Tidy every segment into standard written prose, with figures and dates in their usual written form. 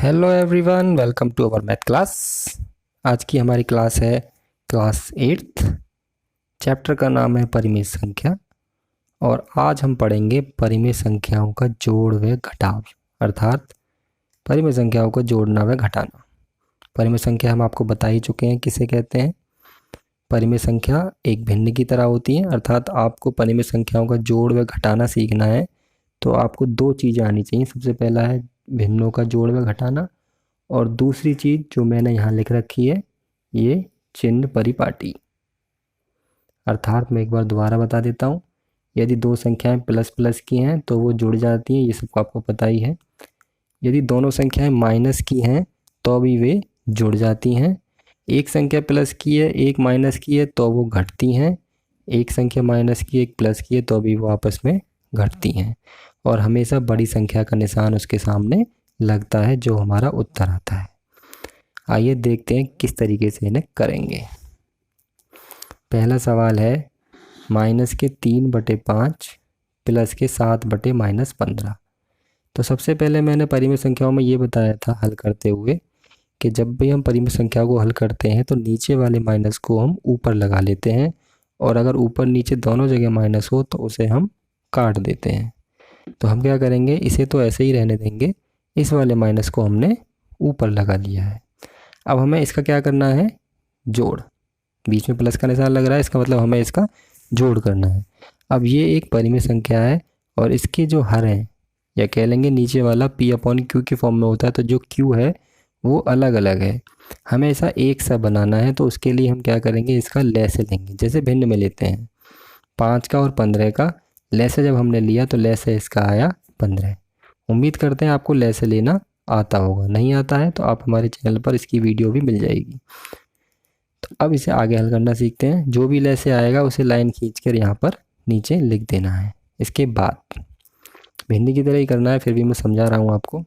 Hello everyone, welcome to our math class. आज की हमारी क्लास है क्लास 8th। चैप्टर का नाम है परिमेय संख्या और आज हम पढ़ेंगे परिमेय संख्याओं का जोड़ व घटाव, अर्थात परिमेय संख्याओं को जोड़ना व घटाना। परिमेय संख्या हम आपको बता ही चुके हैं किसे कहते हैं। परिमेय संख्या एक भिन्न की तरह होती है, अर्थात आपको परिमेय संख्याओं का जोड़ व घटाना सीखना है तो आपको दो चीज़ें आनी चाहिए। सबसे पहला है भिन्नों का जोड़ व घटाना, और दूसरी चीज़ जो मैंने यहाँ लिख रखी है ये चिन्ह परिपाटी। अर्थात मैं एक बार दोबारा बता देता हूँ, यदि दो संख्याएं प्लस प्लस की हैं तो वो जुड़ जाती हैं, ये सबको आपको पता ही है। यदि दोनों संख्याएं माइनस की हैं तो भी वे जुड़ जाती हैं। एक संख्या प्लस की है एक माइनस की है तो वो घटती हैं। एक संख्या माइनस की एक प्लस की है तो भी वो आपस में घटती हैं, और हमेशा बड़ी संख्या का निशान उसके सामने लगता है जो हमारा उत्तर आता है। आइए देखते हैं किस तरीके से इन्हें करेंगे। पहला सवाल है -3/5 प्लस के 7/-15। तो सबसे पहले मैंने परिमेय संख्याओं में ये बताया था हल करते हुए कि जब भी हम परिमेय संख्या को हल करते हैं तो नीचे वाले माइनस को हम ऊपर लगा लेते हैं, और अगर ऊपर नीचे दोनों जगह माइनस हो तो उसे हम काट देते हैं। तो हम क्या करेंगे, इसे तो ऐसे ही रहने देंगे, इस वाले माइनस को हमने ऊपर लगा लिया है। अब हमें इसका क्या करना है, जोड़। बीच में प्लस का निशान लग रहा है, इसका मतलब हमें इसका जोड़ करना है। अब ये एक परिमेय संख्या है और इसके जो हर हैं, या कह लेंगे नीचे वाला P/Q के फॉर्म में होता है, तो जो Q है वो अलग अलग है। हमें ऐसा एक सा बनाना है तो उसके लिए हम क्या करेंगे, इसका लैसे लेंगे। जैसे भिन्न में लेते हैं 5 का और 15 का लैसे जब हमने लिया तो लैसे इसका आया 15। उम्मीद करते हैं आपको लैसे लेना आता होगा, नहीं आता है तो आप हमारे चैनल पर इसकी वीडियो भी मिल जाएगी। तो अब इसे आगे हल करना सीखते हैं। जो भी लैसे आएगा उसे लाइन खींचकर यहाँ पर नीचे लिख देना है। इसके बाद भिन्न की तरह ही करना है, फिर भी मैं समझा रहा हूँ आपको।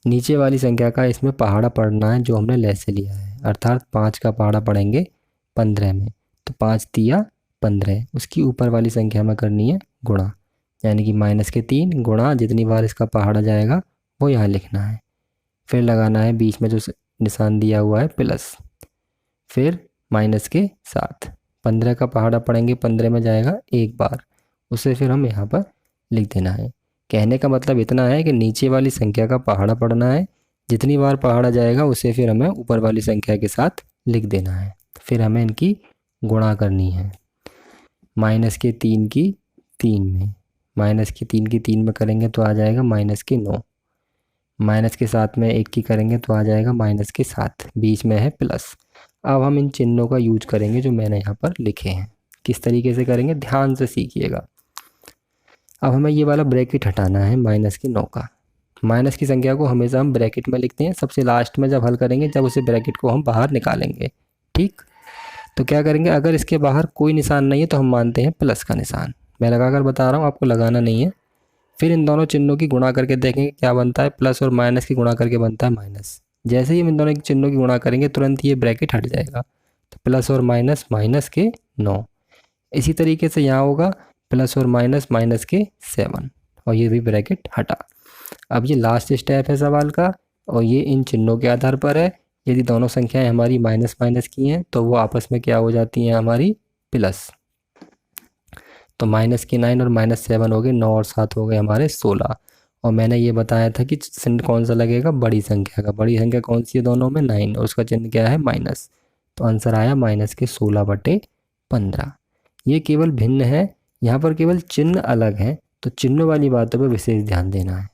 नीचे वाली संख्या का इसमें पहाड़ा पढ़ना है जो हमने लैसे लिया है, अर्थात 5 का पहाड़ा पढ़ेंगे 15 में, तो 5 तिया 15। उसकी ऊपर वाली संख्या में करनी है गुणा, यानी कि -3 गुणा जितनी बार इसका पहाड़ा जाएगा वो यहाँ लिखना है। फिर लगाना है बीच में जो निशान दिया हुआ है प्लस, फिर -7। 15 का पहाड़ा पढ़ेंगे 15 में जाएगा एक बार, उसे फिर हम यहाँ पर लिख देना है। कहने का मतलब इतना है कि नीचे वाली संख्या का पहाड़ा पढ़ना है, जितनी बार पहाड़ा जाएगा उसे फिर हमें ऊपर वाली संख्या के साथ लिख देना है। फिर हमें इनकी गुणा करनी है। -3 की 3 में, -3 की 3 में करेंगे तो आ जाएगा -9। -7 में 1 की करेंगे तो आ जाएगा -7, बीच में है प्लस। अब हम इन चिन्हों का यूज करेंगे जो मैंने यहाँ पर लिखे हैं। किस तरीके से करेंगे ध्यान से सीखिएगा। अब हमें ये वाला ब्रैकेट हटाना है -9 का। माइनस की संख्या को हमेशा हम ब्रैकेट में लिखते हैं, सबसे लास्ट में जब हल करेंगे जब उसे ब्रैकेट को हम बाहर निकालेंगे। ठीक, तो क्या करेंगे, अगर इसके बाहर कोई निशान नहीं है तो हम मानते हैं प्लस का निशान। मैं लगाकर बता रहा हूँ, आपको लगाना नहीं है। फिर इन दोनों चिन्हों की गुणा करके देखेंगे क्या बनता है, प्लस और माइनस की गुणा करके बनता है माइनस। जैसे ही हम इन दोनों की चिन्हों की गुणा करेंगे तुरंत ये ब्रैकेट हट जाएगा, तो प्लस और माइनस -9। इसी तरीके से यहाँ होगा प्लस और माइनस के 7, और ये भी ब्रैकेट हटा। अब ये लास्ट स्टेप है सवाल का, और ये इन चिन्हों के आधार पर है। यदि दोनों संख्याएं हमारी माइनस की हैं तो वो आपस में क्या हो जाती हैं, हमारी प्लस। तो -9 और -7 हो गए, 9 और 7 हो गए हमारे 16। और मैंने ये बताया था कि चिन्ह कौन सा लगेगा, बड़ी संख्या का। बड़ी संख्या कौन सी है दोनों में, 9, और उसका चिन्ह क्या है माइनस। तो आंसर आया -16/15। ये केवल भिन्न है, यहाँ पर केवल चिन्ह अलग है, तो चिन्ह वाली बातों पर विशेष ध्यान देना है।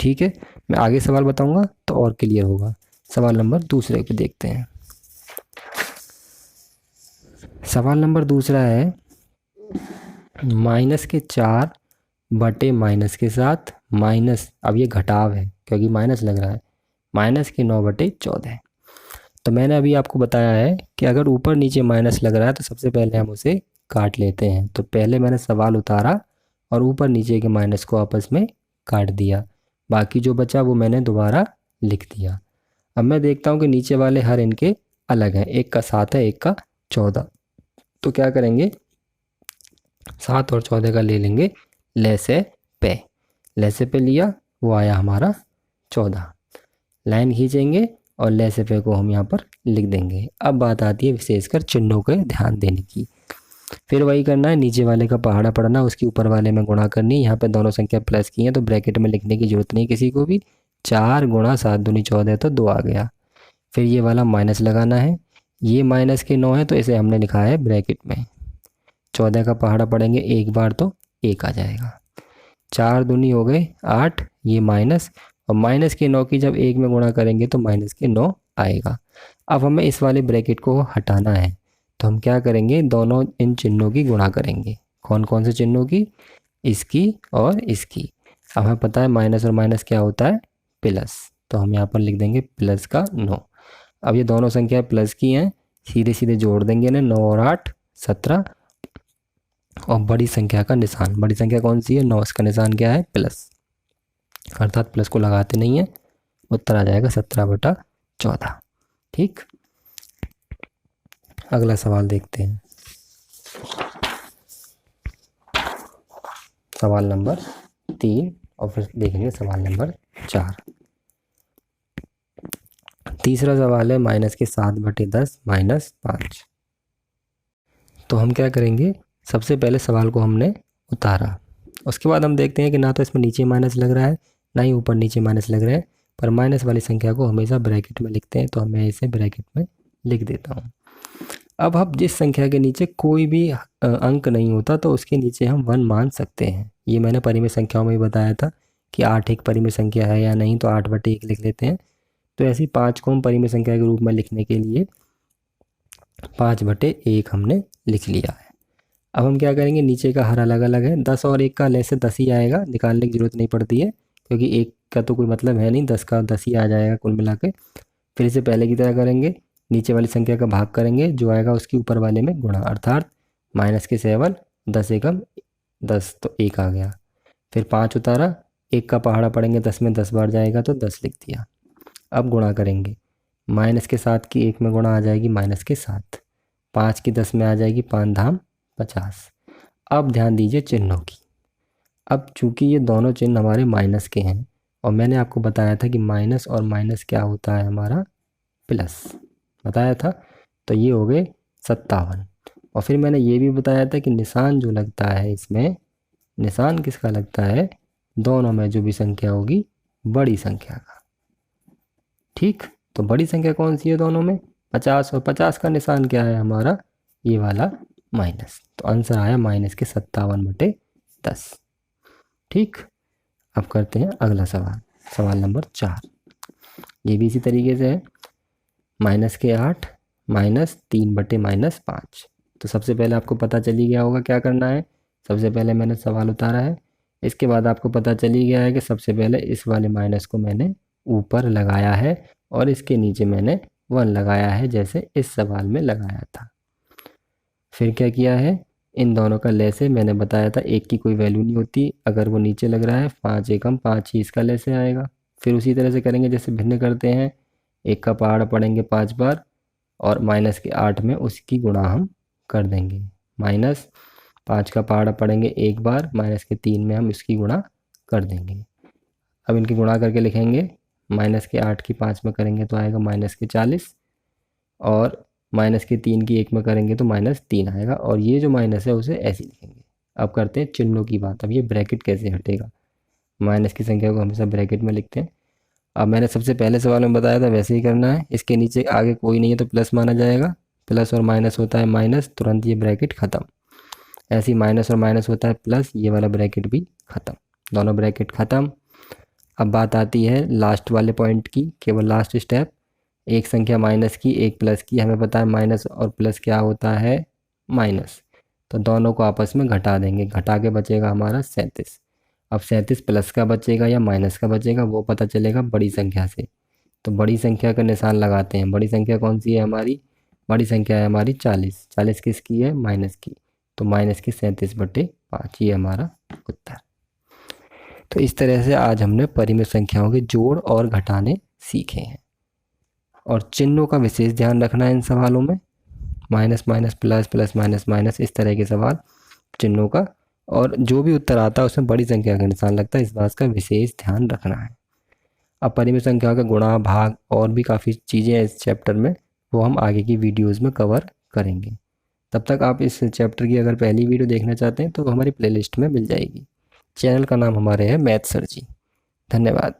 ठीक है, मैं आगे सवाल बताऊंगा तो और क्लियर होगा। सवाल नंबर दूसरे पे देखते हैं। सवाल नंबर दूसरा है -4/-7 माइनस, अब ये घटाव है क्योंकि माइनस लग रहा है, -9/14। तो मैंने अभी आपको बताया है कि अगर ऊपर नीचे माइनस लग रहा है तो सबसे पहले हम उसे काट लेते हैं। तो पहले मैंने सवाल उतारा और ऊपर नीचे के माइनस को आपस में काट दिया, बाकी जो बचा वो मैंने दोबारा लिख दिया। अब मैं देखता हूँ कि नीचे वाले हर इनके अलग हैं, एक का 7 है एक का 14। तो क्या करेंगे, 7 और 14 का ले लेंगे लैसे पे। लैसे पे लिया, वो आया हमारा 14। लाइन खींचेंगे और लेसेफे को हम यहाँ पर लिख देंगे। अब बात आती है विशेषकर चिन्हों के ध्यान देने की। फिर वही करना है, नीचे वाले का पहाड़ा पढ़ना, उसकी ऊपर वाले में गुणा करनी है। यहाँ पे दोनों संख्या प्लस की हैं तो ब्रैकेट में लिखने की जरूरत नहीं किसी को भी। 4 गुणा 7 दूनी 14 तो 2 आ गया। फिर ये वाला माइनस लगाना है, ये माइनस के 9 है तो इसे हमने लिखा है ब्रैकेट में। 14 का पहाड़ा पढ़ेंगे एक बार तो 1 आ जाएगा। 4 दूनी हो गए 8, ये माइनस, और माइनस के 9 की जब 1 में गुणा करेंगे तो माइनस के 9 आएगा। अब हमें इस वाले ब्रैकेट को हटाना है तो हम क्या करेंगे, दोनों इन चिन्हों की गुणा करेंगे। कौन कौन से चिन्हों की, इसकी और इसकी। अब हमें पता है माइनस और माइनस क्या होता है, प्लस, तो हम यहाँ पर लिख देंगे प्लस का 9। अब ये दोनों संख्या प्लस की हैं, सीधे सीधे जोड़ देंगे इन्हें, 9 और 8 17, और बड़ी संख्या का निशान, बड़ी संख्या कौन सी है, 9, इसका निशान क्या है, प्लस, अर्थात प्लस को लगाते नहीं है। उत्तर आ जाएगा 17/14। ठीक, अगला सवाल देखते हैं। सवाल नंबर 3 और फिर देखेंगे सवाल नंबर 4। तीसरा सवाल है माइनस के 7/10 माइनस 5। तो हम क्या करेंगे, सबसे पहले सवाल को हमने उतारा, उसके बाद हम देखते हैं कि ना तो इसमें नीचे माइनस लग रहा है ना ही ऊपर नीचे माइनस लग रहा है, पर माइनस वाली संख्या को हमेशा ब्रैकेट में लिखते हैं, तो मैं इसे ब्रैकेट में लिख देता हूँ। अब हम जिस संख्या के नीचे कोई भी अंक नहीं होता तो उसके नीचे हम 1 मान सकते हैं। ये मैंने परिमेय संख्याओं में ही बताया था कि 8 एक परिमेय संख्या है या नहीं, तो 8/1 लिख लेते हैं। तो ऐसी 5 को हम परिमेय संख्या के रूप में लिखने के लिए 5/1 हमने लिख लिया है। अब हम क्या करेंगे, नीचे का हर अलग अलग है, 10 और 1 का लेसे 10 ही आएगा, निकालने की जरूरत नहीं पड़ती है क्योंकि 1 का तो कोई मतलब है नहीं, 10 का 10 ही आ जाएगा कुल मिला के। फिर इसे पहले की तरह करेंगे, नीचे वाली संख्या का भाग करेंगे, जो आएगा उसकी ऊपर वाले में गुणा, अर्थात माइनस के 7, 10 एकम 10 तो 1 आ गया। फिर 5 उतारा, 1 का पहाड़ा पढ़ेंगे 10 में 10 बार जाएगा तो 10 लिख दिया। अब गुणा करेंगे, माइनस के 7 की 1 में गुणा आ जाएगी माइनस के 7, 5 की 10 में आ जाएगी 5 धाम 50। अब ध्यान दीजिए चिन्हों की। अब चूंकि ये दोनों चिन्ह हमारे माइनस के हैं और मैंने आपको बताया था कि माइनस और माइनस क्या होता है हमारा, प्लस बताया था, तो ये हो गए 57। और फिर मैंने ये भी बताया था कि निशान जो लगता है इसमें, निशान किसका लगता है, दोनों में जो भी संख्या होगी बड़ी संख्या का। ठीक, तो बड़ी संख्या कौन सी है दोनों में, 50, और 50 का निशान क्या है हमारा, ये वाला माइनस। तो आंसर आया माइनस के 57/10। ठीक, अब करते हैं अगला सवाल, सवाल नंबर 4। ये भी इसी तरीके से है, माइनस के 8 माइनस 3/-5। तो सबसे पहले आपको पता चली गया होगा क्या करना है, सबसे पहले मैंने सवाल उतारा है, इसके बाद आपको पता चली गया है कि सबसे पहले इस वाले माइनस को मैंने ऊपर लगाया है और इसके नीचे मैंने 1 लगाया है जैसे इस सवाल में लगाया था। फिर क्या किया है, इन दोनों का लेसे मैंने बताया था 1 की कोई वैल्यू नहीं होती, अगर वो नीचे लग रहा है 5 एकम 5 ही इसका लेसे आएगा। फिर उसी तरह से करेंगे जैसे भिन्न करते हैं, 1 का पहाड़ा पढ़ेंगे 5 बार और माइनस के 8 में उसकी गुणा हम कर देंगे, माइनस 5 का पहाड़ा पढ़ेंगे 1 बार, माइनस के 3 में हम इसकी गुणा कर देंगे। अब इनकी गुणा करके लिखेंगे, माइनस के 8 की 5 में करेंगे तो आएगा माइनस के 40, और माइनस के 3 की 1 में करेंगे तो -3 आएगा, और ये जो माइनस है उसे ऐसे लिखेंगे। अब करते हैं चिन्हों की बात। अब ये ब्रैकेट कैसे हटेगा, माइनस की संख्या को हमेशा ब्रैकेट में लिखते हैं। अब मैंने सबसे पहले सवाल में बताया था वैसे ही करना है, इसके नीचे आगे कोई नहीं है तो प्लस माना जाएगा, प्लस और माइनस होता है माइनस, तुरंत ये ब्रैकेट ख़त्म। ऐसे ही माइनस और माइनस होता है प्लस, ये वाला ब्रैकेट भी ख़त्म, दोनों ब्रैकेट ख़त्म। अब बात आती है लास्ट वाले पॉइंट की, केवल लास्ट स्टेप, एक संख्या माइनस की एक प्लस की, हमें पता है माइनस और प्लस क्या होता है, माइनस, तो दोनों को आपस में घटा देंगे, घटा के बचेगा हमारा 37। अब 37 प्लस का बचेगा या माइनस का बचेगा वो पता चलेगा बड़ी संख्या से, तो बड़ी संख्या का निशान लगाते हैं। बड़ी संख्या कौन सी है हमारी, बड़ी संख्या है हमारी 40, 40 किसकी है, माइनस की, तो माइनस की 37/5, ये हमारा उत्तर। तो इस तरह से आज हमने परिमेय संख्याओं के जोड़ और घटाने सीखे हैं, और चिन्हों का विशेष ध्यान रखना है इन सवालों में, minus minus plus, plus minus minus, इस तरह के सवाल चिन्हों का, और जो भी उत्तर आता है उसमें बड़ी संख्या का निशान लगता है, इस बात का विशेष ध्यान रखना है। अपरिमेय संख्याओं का गुणा, भाग और भी काफ़ी चीज़ें हैं इस चैप्टर में, वो हम आगे की वीडियोज़ में कवर करेंगे। तब तक आप इस चैप्टर की अगर पहली वीडियो देखना चाहते हैं तो वो हमारी प्लेलिस्ट में मिल जाएगी। चैनल का नाम हमारे है मैथ सर जी। धन्यवाद।